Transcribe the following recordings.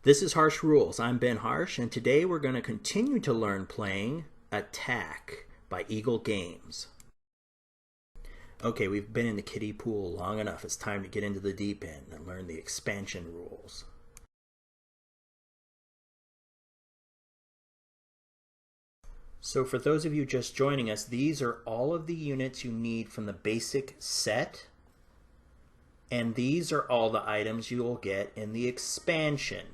This is Harsh Rules. I'm Ben Harsh, and today we're going to continue to learn playing Attack by Eagle Games. Okay, we've been in the kiddie pool long enough. It's time to get into the deep end and learn the expansion rules. So for those of you just joining us, these are all of the units you need from the basic set, and these are all the items you will get in the expansion.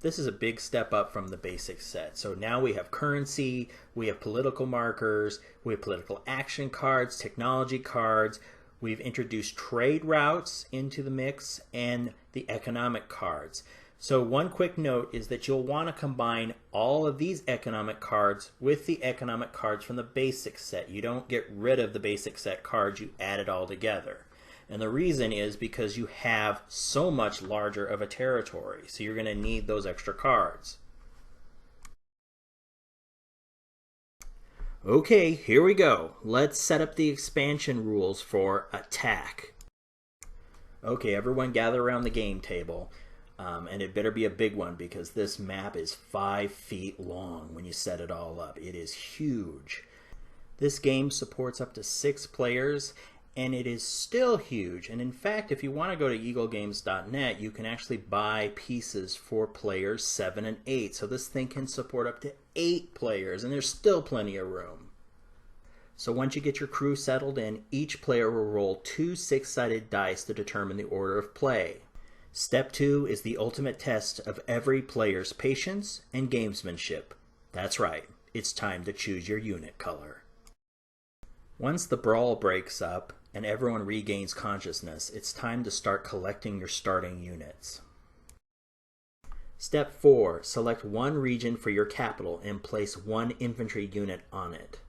This is a big step up from the basic set. So now we have currency, we have political markers, we have political action cards, technology cards, we've introduced trade routes into the mix, and the economic cards. So one quick note is that you'll want to combine all of these economic cards with the economic cards from the basic set. You don't get rid of the basic set cards, you add it all together. And the reason is because you have so much larger of a territory, so you're going to need those extra cards. Okay, here we go. Let's set up the expansion rules for Attack. Okay, everyone gather around the game table. And it better be a big one because this map is 5 feet long when you set it all up. It is huge. This game supports up to 6 players, and it is still huge. And in fact, if you want to go to eaglegames.net, you can actually buy pieces for players 7 and 8. So this thing can support up to 8 players, and there's still plenty of room. So once you get your crew settled in, each player will roll 2 6-sided dice to determine the order of play. Step 2 is the ultimate test of every player's patience and gamesmanship. That's right, it's time to choose your unit color. Once the brawl breaks up and everyone regains consciousness, it's time to start collecting your starting units. Step 4, select one region for your capital and place 1 infantry unit on it.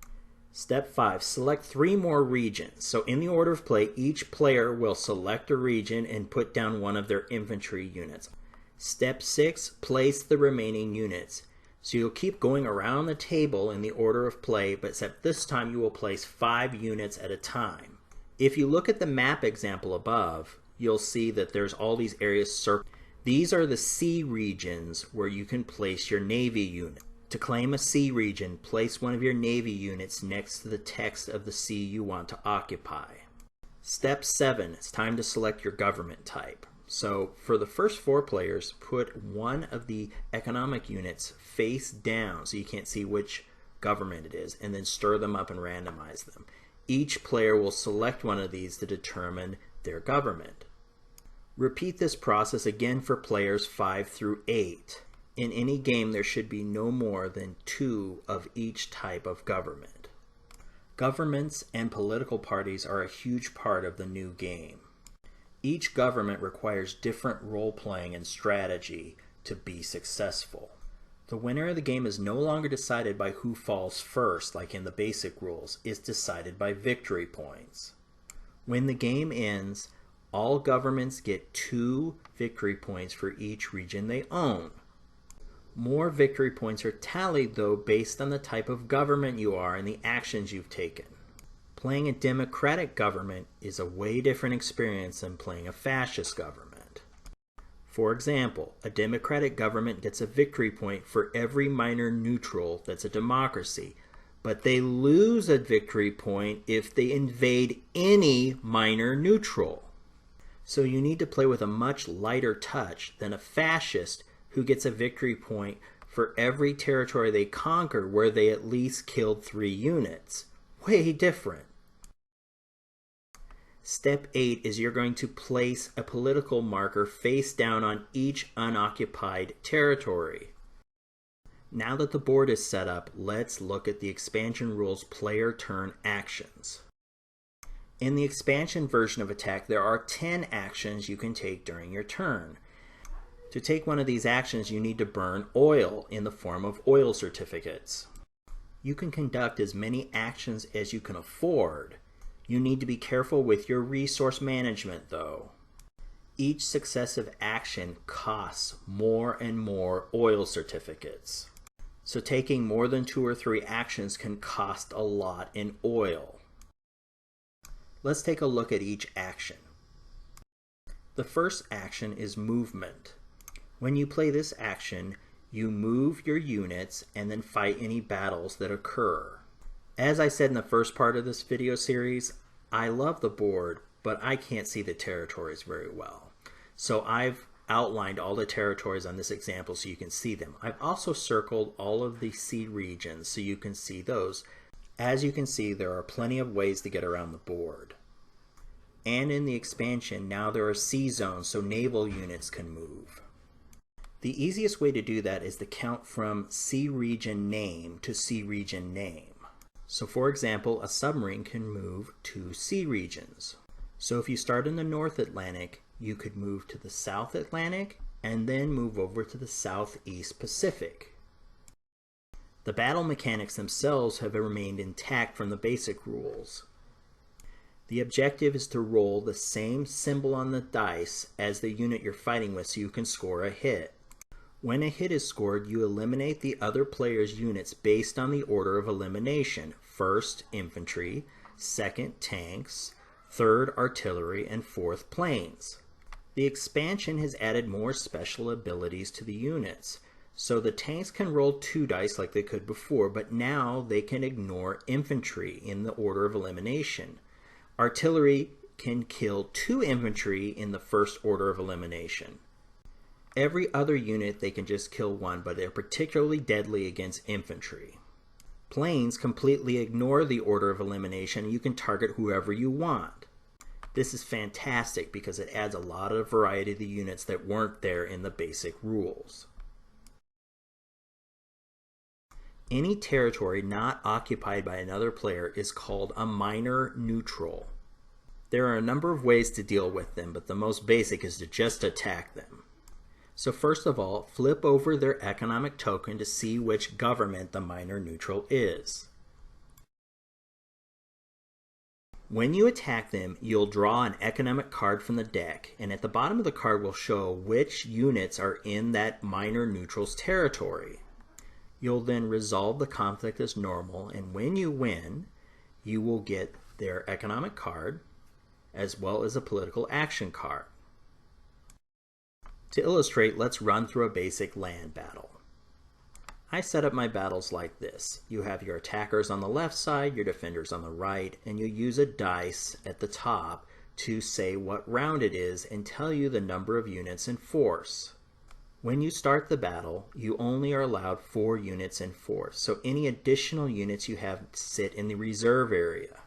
Step 5, select 3 more regions. So in the order of play, each player will select a region and put down one of their infantry units. Step 6, place the remaining units. So you'll keep going around the table in the order of play, but except this time you will place 5 units at a time. If you look at the map example above, you'll see that there's all these areas circled. These are the sea regions where you can place your Navy unit. To claim a sea region, place one of your Navy units next to the text of the sea you want to occupy. Step 7, it's time to select your government type. So for the first 4 players, put one of the economic units face down so you can't see which government it is, and then stir them up and randomize them. Each player will select one of these to determine their government. Repeat this process again for players 5 through 8. In any game, there should be no more than 2 of each type of government. Governments and political parties are a huge part of the new game. Each government requires different role-playing and strategy to be successful. The winner of the game is no longer decided by who falls first, like in the basic rules. It's decided by victory points. When the game ends, all governments get 2 victory points for each region they own. More victory points are tallied, though, based on the type of government you are and the actions you've taken. Playing a democratic government is a way different experience than playing a fascist government. For example, a democratic government gets a victory point for every minor neutral that's a democracy, but they lose a victory point if they invade any minor neutral. So you need to play with a much lighter touch than a fascist who gets a victory point for every territory they conquer where they at least killed 3 units. Way different. Step 8 is you're going to place a political marker face down on each unoccupied territory. Now that the board is set up, let's look at the expansion rules player turn actions. In the expansion version of Attack, there are 10 actions you can take during your turn. To take one of these actions, you need to burn oil in the form of oil certificates. You can conduct as many actions as you can afford. You need to be careful with your resource management, though. Each successive action costs more and more oil certificates. So taking more than 2 or 3 actions can cost a lot in oil. Let's take a look at each action. The first action is movement. When you play this action, you move your units and then fight any battles that occur. As I said in the first part of this video series, I love the board, but I can't see the territories very well. So I've outlined all the territories on this example so you can see them. I've also circled all of the sea regions so you can see those. As you can see, there are plenty of ways to get around the board. And in the expansion, now there are sea zones so naval units can move. The easiest way to do that is to count from sea region name to sea region name. So for example, a submarine can move 2 sea regions. So if you start in the North Atlantic, you could move to the South Atlantic and then move over to the Southeast Pacific. The battle mechanics themselves have remained intact from the basic rules. The objective is to roll the same symbol on the dice as the unit you're fighting with so you can score a hit. When a hit is scored, you eliminate the other player's units based on the order of elimination. First, infantry, second, tanks, third, artillery, and fourth, planes. The expansion has added more special abilities to the units. So the tanks can roll 2 dice like they could before, but now they can ignore infantry in the order of elimination. Artillery can kill 2 infantry in the first order of elimination. Every other unit they can just kill 1, but they're particularly deadly against infantry. Planes completely ignore the order of elimination, and you can target whoever you want. This is fantastic because it adds a lot of variety to the units that weren't there in the basic rules. Any territory not occupied by another player is called a minor neutral. There are a number of ways to deal with them, but the most basic is to just attack them. So first of all, flip over their economic token to see which government the minor neutral is. When you attack them, you'll draw an economic card from the deck, and at the bottom of the card will show which units are in that minor neutral's territory. You'll then resolve the conflict as normal, and when you win, you will get their economic card as well as a political action card. To illustrate, let's run through a basic land battle. I set up my battles like this. You have your attackers on the left side, your defenders on the right, and you use a dice at the top to say what round it is and tell you the number of units in force. When you start the battle, you only are allowed 4 units in force, so any additional units you have sit in the reserve area.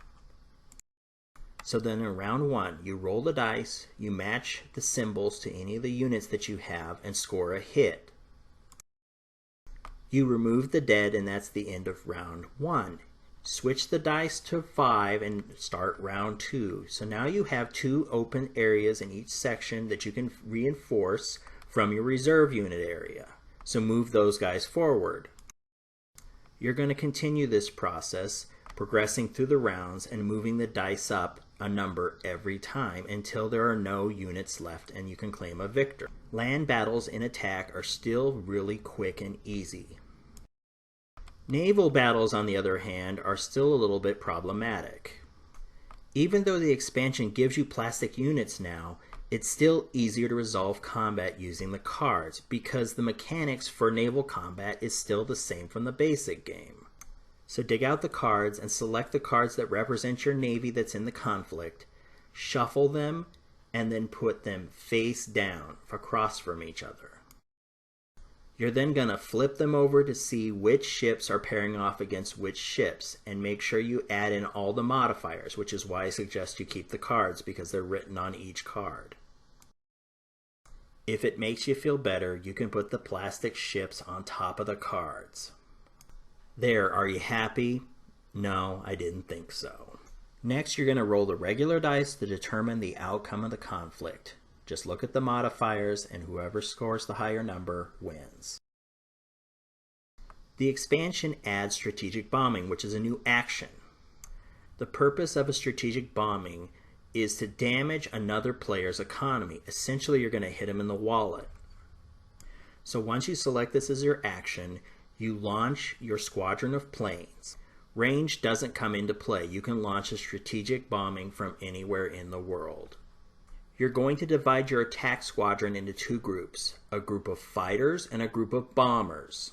So then in round 1, you roll the dice, you match the symbols to any of the units that you have and score a hit. You remove the dead, and that's the end of round 1. Switch the dice to 5 and start round 2. So now you have 2 open areas in each section that you can reinforce from your reserve unit area. So move those guys forward. You're going to continue this process, progressing through the rounds and moving the dice up a number every time until there are no units left and you can claim a victory. Land battles in attack are still really quick and easy. Naval battles, on the other hand, are still a little bit problematic. Even though the expansion gives you plastic units now, it's still easier to resolve combat using the cards because the mechanics for naval combat is still the same from the basic game. So dig out the cards and select the cards that represent your navy that's in the conflict, shuffle them, and then put them face down across from each other. You're then going to flip them over to see which ships are pairing off against which ships, and make sure you add in all the modifiers, which is why I suggest you keep the cards because they're written on each card. If it makes you feel better, you can put the plastic ships on top of the cards. There, are you happy? No, I didn't think so. Next, you're going to roll the regular dice to determine the outcome of the conflict. Just look at the modifiers, and whoever scores the higher number wins. The expansion adds strategic bombing, which is a new action. The purpose of a strategic bombing is to damage another player's economy. Essentially, you're going to hit him in the wallet. So once you select this as your action, you launch your squadron of planes. Range doesn't come into play. You can launch a strategic bombing from anywhere in the world. You're going to divide your attack squadron into two groups, a group of fighters and a group of bombers.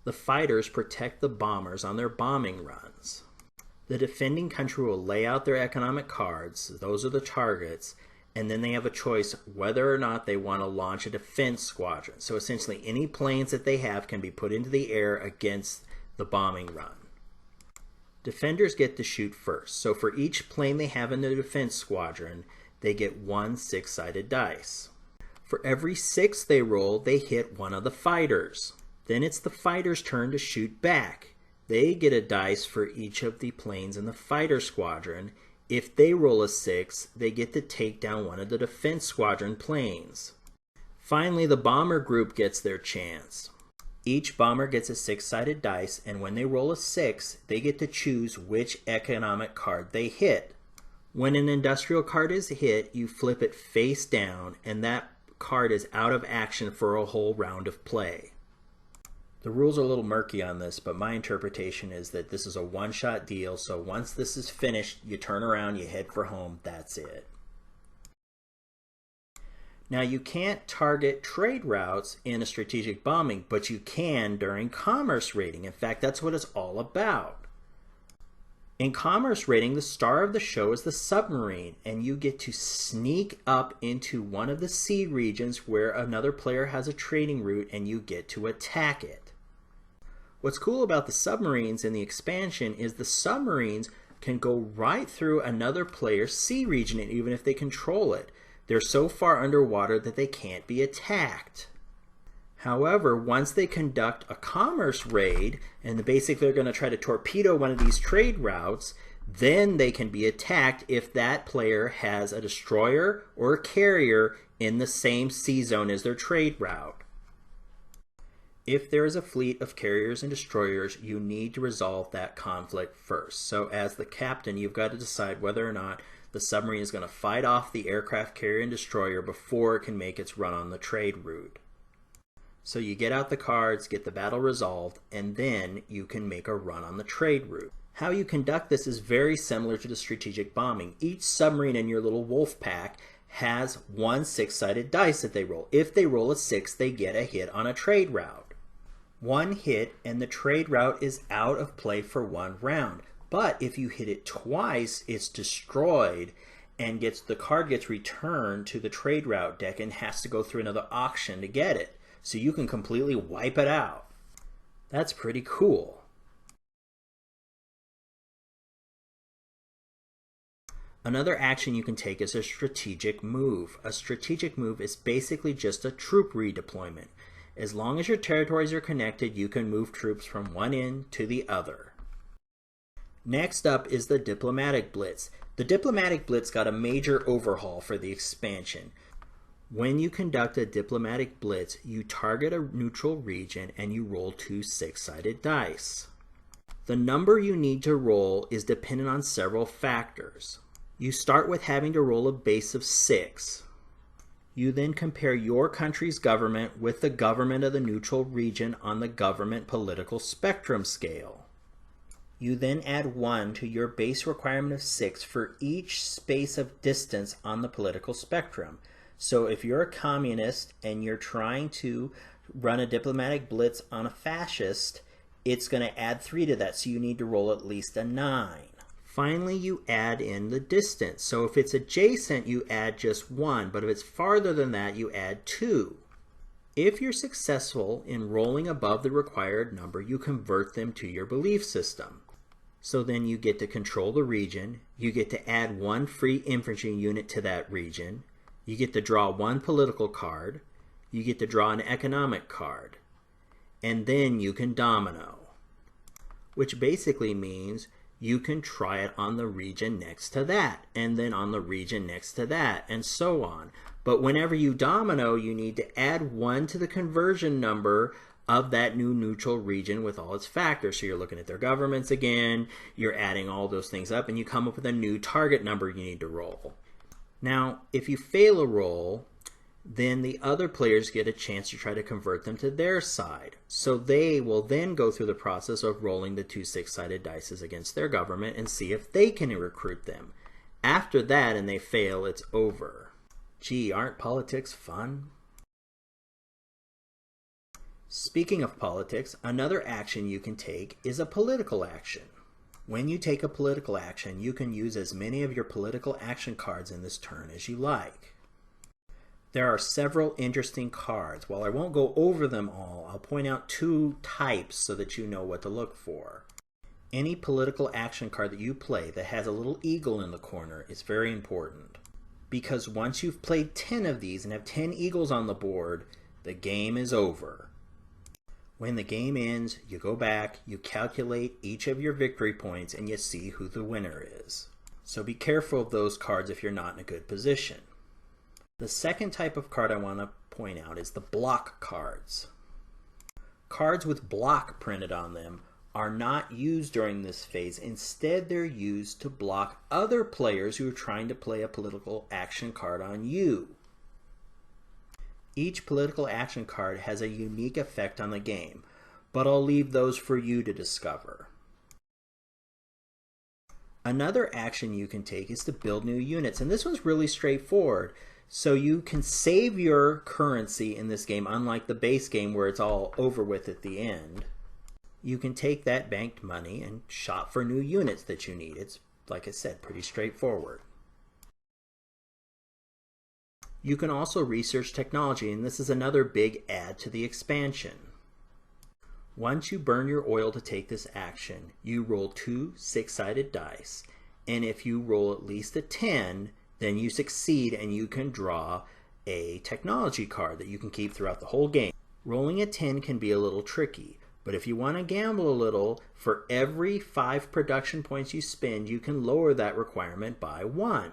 The fighters protect the bombers on their bombing runs. The defending country will lay out their economic cards, those are the targets, and then they have a choice whether or not they want to launch a defense squadron. So essentially any planes that they have can be put into the air against the bombing run. Defenders get to shoot first, so for each plane they have in the defense squadron, they get one 6-sided dice. For every 6 they roll, they hit one of the fighters. Then it's the fighters' turn to shoot back. They get a dice for each of the planes in the fighter squadron. If they roll a 6, they get to take down one of the defense squadron planes. Finally, the bomber group gets their chance. Each bomber gets a 6-sided dice, and when they roll a 6, they get to choose which economic card they hit. When an industrial card is hit, you flip it face down, and that card is out of action for a whole round of play. The rules are a little murky on this, but my interpretation is that this is a one-shot deal, so once this is finished, you turn around, you head for home, that's it. Now you can't target trade routes in a strategic bombing, but you can during commerce raiding. In fact, that's what it's all about. In commerce raiding, the star of the show is the submarine, and you get to sneak up into one of the sea regions where another player has a trading route, and you get to attack it. What's cool about the submarines in the expansion is the submarines can go right through another player's sea region, and even if they control it, they're so far underwater that they can't be attacked. However, once they conduct a commerce raid, and basically they're going to try to torpedo one of these trade routes, then they can be attacked if that player has a destroyer or a carrier in the same sea zone as their trade route. If there is a fleet of carriers and destroyers, you need to resolve that conflict first. So as the captain, you've got to decide whether or not the submarine is going to fight off the aircraft carrier and destroyer before it can make its run on the trade route. So you get out the cards, get the battle resolved, and then you can make a run on the trade route. How you conduct this is very similar to the strategic bombing. Each submarine in your little wolf pack has one 6-sided dice that they roll. If they roll a 6, they get a hit on a trade route. One hit and the trade route is out of play for one round. But if you hit it twice, it's destroyed and the card gets returned to the trade route deck and has to go through another auction to get it. So you can completely wipe it out. That's pretty cool. Another action you can take is a strategic move. A strategic move is basically just a troop redeployment. As long as your territories are connected, you can move troops from one end to the other. Next up is the Diplomatic Blitz. The Diplomatic Blitz got a major overhaul for the expansion. When you conduct a Diplomatic Blitz, you target a neutral region and you roll 2 6-sided dice. The number you need to roll is dependent on several factors. You start with having to roll a base of 6. You then compare your country's government with the government of the neutral region on the government political spectrum scale. You then add 1 to your base requirement of 6 for each space of distance on the political spectrum. So if you're a communist and you're trying to run a diplomatic blitz on a fascist, it's going to add 3 to that, so you need to roll at least a 9. Finally, you add in the distance. So if it's adjacent, you add just 1, but if it's farther than that, you add 2. If you're successful in rolling above the required number, you convert them to your belief system. So then you get to control the region, you get to add 1 free infantry unit to that region, you get to draw 1 political card, you get to draw an economic card, and then you can domino, which basically means you can try it on the region next to that, and then on the region next to that, and so on. But whenever you domino, you need to add 1 to the conversion number of that new neutral region with all its factors. So you're looking at their governments again, you're adding all those things up, and you come up with a new target number you need to roll. Now, if you fail a roll, then the other players get a chance to try to convert them to their side. So they will then go through the process of rolling the 2 6-sided dice against their government and see if they can recruit them. After that, and they fail, it's over. Gee, aren't politics fun? Speaking of politics, another action you can take is a political action. When you take a political action, you can use as many of your political action cards in this turn as you like. There are several interesting cards. While I won't go over them all, I'll point out two types so that you know what to look for. Any political action card that you play that has a little eagle in the corner is very important, because once you've played 10 of these and have 10 eagles on the board, the game is over. When the game ends, you go back, you calculate each of your victory points, and you see who the winner is. So be careful of those cards if you're not in a good position. The second type of card I want to point out is the block cards. Cards with block printed on them are not used during this phase. Instead, they're used to block other players who are trying to play a political action card on you. Each political action card has a unique effect on the game, but I'll leave those for you to discover. Another action you can take is to build new units, and this one's really straightforward. So you can save your currency in this game, unlike the base game where it's all over with at the end. You can take that banked money and shop for new units that you need. It's, like I said, pretty straightforward. You can also research technology, and this is another big add to the expansion. Once you burn your oil to take this action, you roll 2 6-sided dice, and if you roll at least a 10, then you succeed and you can draw a technology card that you can keep throughout the whole game. Rolling a 10 can be a little tricky, but if you want to gamble a little, for every 5 production points you spend, you can lower that requirement by 1.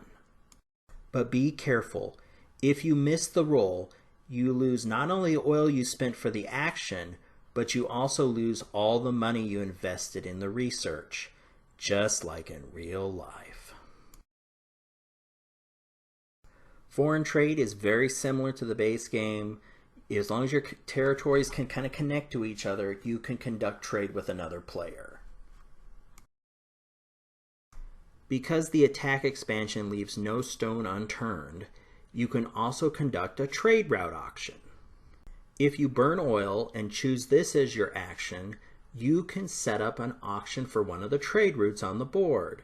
But be careful. If you miss the roll, you lose not only the oil you spent for the action, but you also lose all the money you invested in the research, just like in real life. Foreign trade is very similar to the base game. As long as your territories can kind of connect to each other, you can conduct trade with another player. Because the attack expansion leaves no stone unturned, you can also conduct a trade route auction. If you burn oil and choose this as your action, you can set up an auction for one of the trade routes on the board.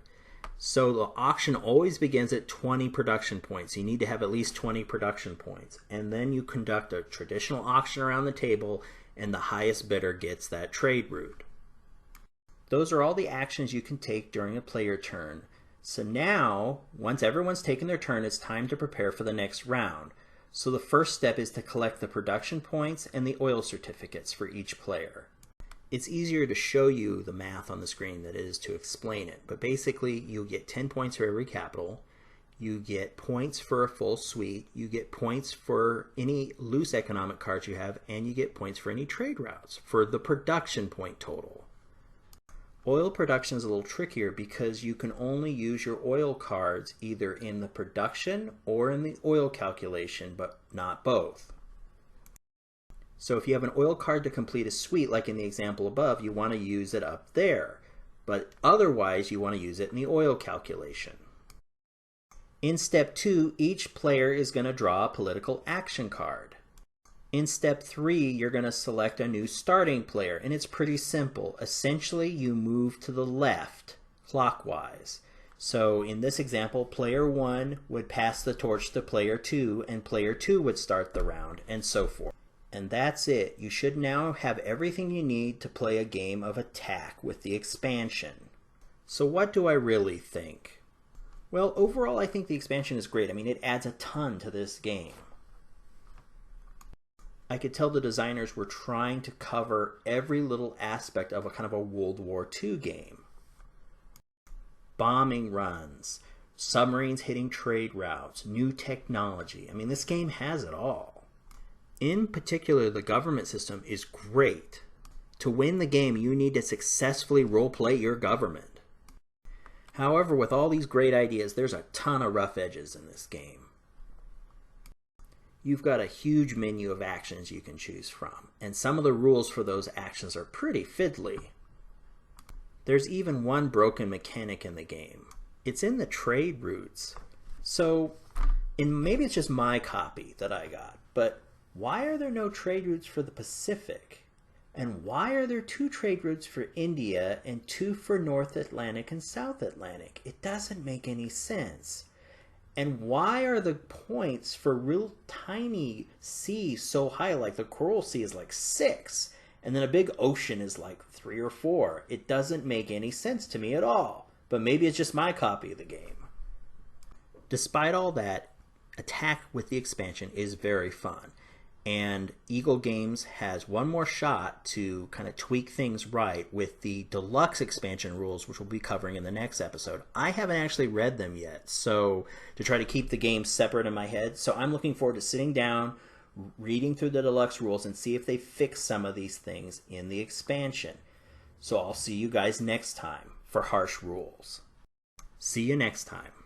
So the auction always begins at 20 production points. You need to have at least 20 production points. And then you conduct a traditional auction around the table, and the highest bidder gets that trade route. Those are all the actions you can take during a player turn. So now, once everyone's taken their turn, it's time to prepare for the next round. So the first step is to collect the production points and the oil certificates for each player. It's easier to show you the math on the screen than it is to explain it, but basically you get 10 points for every capital, you get points for a full suite, you get points for any loose economic cards you have, and you get points for any trade routes for the production point total. Oil production is a little trickier because you can only use your oil cards either in the production or in the oil calculation, but not both. So if you have an oil card to complete a suite, like in the example above, you want to use it up there. But otherwise, you want to use it in the oil calculation. In step 2, each player is going to draw a political action card. In step 3, you're going to select a new starting player, and it's pretty simple. Essentially, you move to the left clockwise. So in this example, player 1 would pass the torch to player 2, and player 2 would start the round, and so forth. And that's it. You should now have everything you need to play a game of attack with the expansion. So what do I really think? Well, overall, I think the expansion is great. I mean, it adds a ton to this game. I could tell the designers were trying to cover every little aspect of a kind of a World War II game. Bombing runs, submarines hitting trade routes, new technology. I mean, this game has it all. In particular, the government system is great. To win the game, you need to successfully roleplay your government. However, with all these great ideas, there's a ton of rough edges in this game. You've got a huge menu of actions you can choose from, and some of the rules for those actions are pretty fiddly. There's even one broken mechanic in the game. It's in the trade routes. So and maybe it's just my copy that I got, but why are there no trade routes for the Pacific? And why are there 2 trade routes for India and 2 for North Atlantic and South Atlantic? It doesn't make any sense. And why are the points for real tiny seas so high? Like the Coral Sea is like 6, and then a big ocean is like 3 or 4. It doesn't make any sense to me at all. But maybe it's just my copy of the game. Despite all that, Attack with the expansion is very fun. And Eagle Games has one more shot to kind of tweak things right with the deluxe expansion rules, which we'll be covering in the next episode. I haven't actually read them yet, so to try to keep the game separate in my head. So I'm looking forward to sitting down, reading through the deluxe rules, and see if they fix some of these things in the expansion. So I'll see you guys next time for Harsh Rules. See you next time.